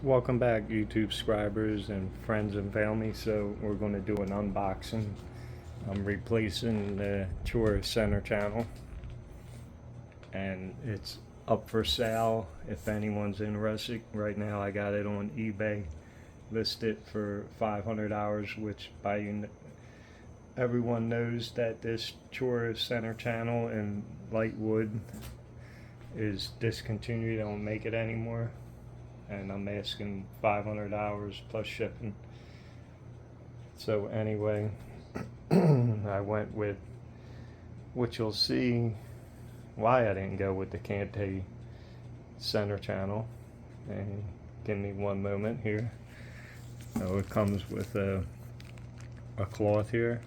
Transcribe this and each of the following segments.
Welcome back, YouTube subscribers and friends and family. So we're going to do an unboxing. I'm replacing the Chore center channel, and it's up for sale if anyone's interested. Right now I got it on eBay listed for $500, which everyone knows that this Chore center channel in light wood is discontinued. They don't make it anymore, and I'm asking $500 plus shipping. So anyway, I went with, which you'll see why I didn't go with the Cante center channel. And give me one moment here. So it comes with a cloth here.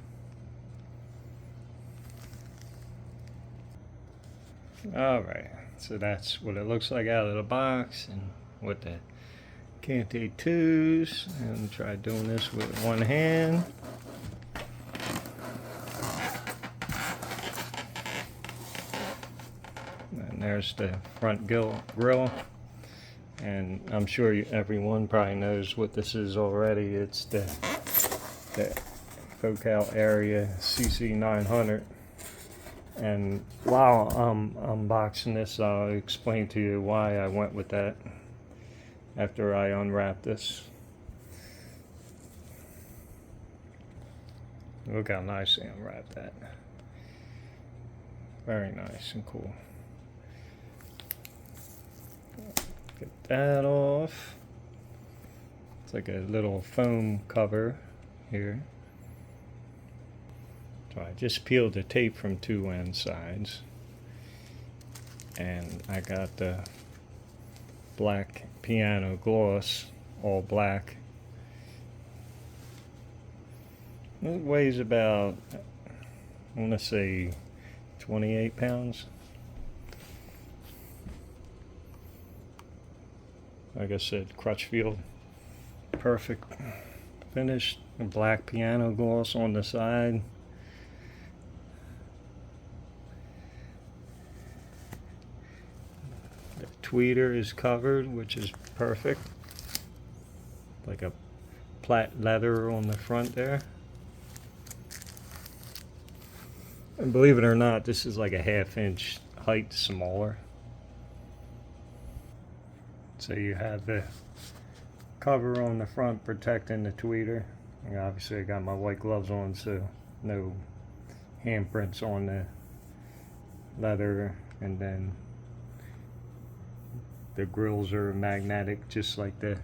Alright, so that's what it looks like out of the box, and with the Cante 2s, and try doing this with one hand. And there's the front grill, and I'm sure everyone probably knows what this is already. It's the Focal Aria CC900. And while I'm unboxing this, I'll explain to you why I went with that after I unwrap this. Look how nice I unwrapped that. Very nice and cool. Get that off. It's like a little foam cover here. So I just peeled the tape from two end sides, and I got the black piano gloss, all black. It weighs about, I want to say 28 pounds. Like I said, Crutchfield, perfect finish. Black piano gloss on the side. The tweeter is covered, which is perfect. Like a plaid leather on the front there. And believe it or not, this is like a 1/2 inch height smaller. So you have the cover on the front protecting the tweeter. And obviously I got my white gloves on, so no handprints on the leather. And then the grills are magnetic, just like the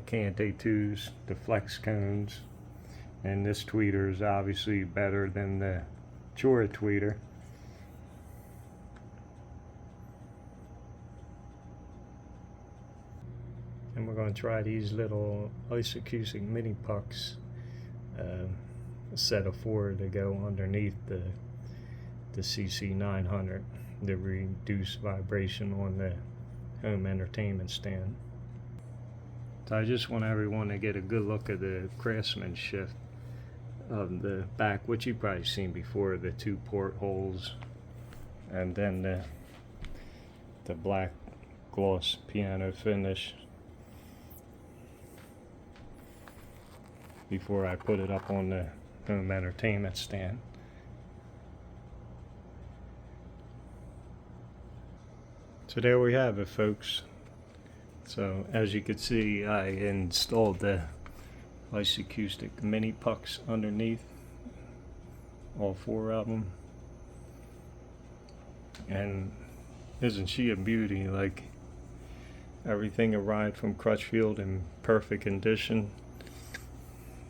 Cante 2s, the flex cones. And this tweeter is obviously better than the Chore tweeter. And we're going to try these little isoacoustic mini pucks, a set of 4 to go underneath the CC900 to reduce vibration on the home entertainment stand. So I just want everyone to get a good look at the craftsmanship of the back, which you've probably seen before, the 2 portholes, and then the black gloss piano finish. Before I put it up on the home entertainment stand. So there we have it, folks. So as you can see, I installed the isoacoustic mini pucks underneath, all 4 of them. And isn't she a beauty? Like, everything arrived from Crutchfield in perfect condition.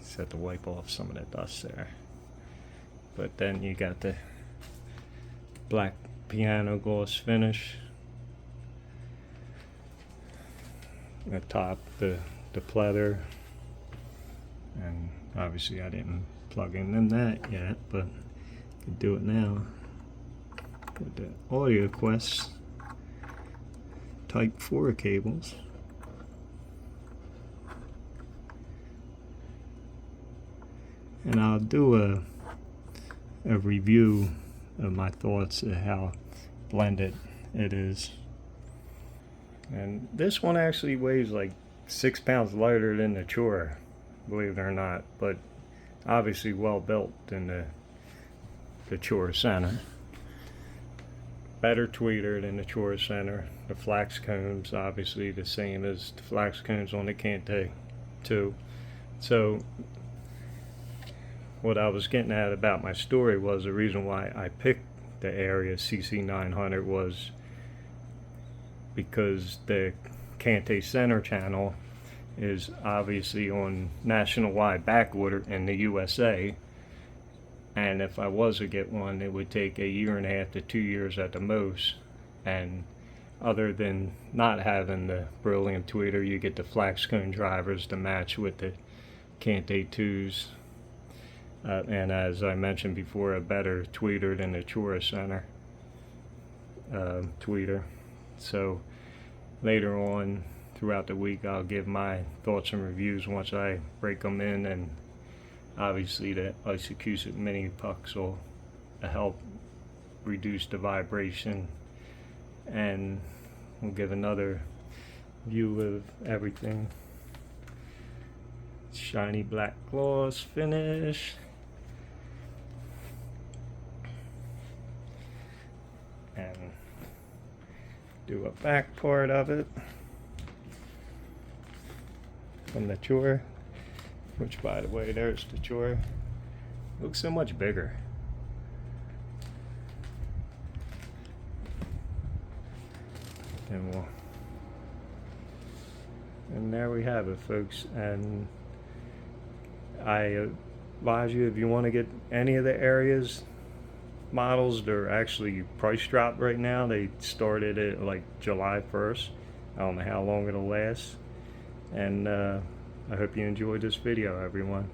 Just have to wipe off some of the dust there. But then you got the black piano gloss finish. The top, the pleather. And obviously I didn't plug in that yet, but I can do it now. With the Audio Quest Type 4 cables. And I'll do a review of my thoughts of how blended it is. And this one actually weighs like 6 pounds lighter than the Chore, believe it or not, but obviously well built than the Chore Center. Better tweeter than the Chore Center. The flax combs obviously the same as the flax combs on the Kante too. So what I was getting at about my story was the reason why I picked the Aria CC900 was because the Kante Center channel is obviously on nationwide back order in the USA, and if I was to get one, it would take 1.5 to 2 years at the most. And other than not having the brilliant tweeter, you get the flax cone drivers to match with the Kante 2s, and as I mentioned before, a better tweeter than the Chore Center tweeter. So later on throughout the week, I'll give my thoughts and reviews once I break them in, and obviously the isoacoustic mini pucks will help reduce the vibration, and we'll give another view of everything. Shiny black gloss finish. And do a back part of it from the Chore, which by the way, there's the Chore. Looks so much bigger. And there we have it, folks. And I advise you, if you want to get any of the Arias models, they're actually price dropped right now. They started at like July 1st. I don't know how long it'll last. And I hope you enjoyed this video, everyone.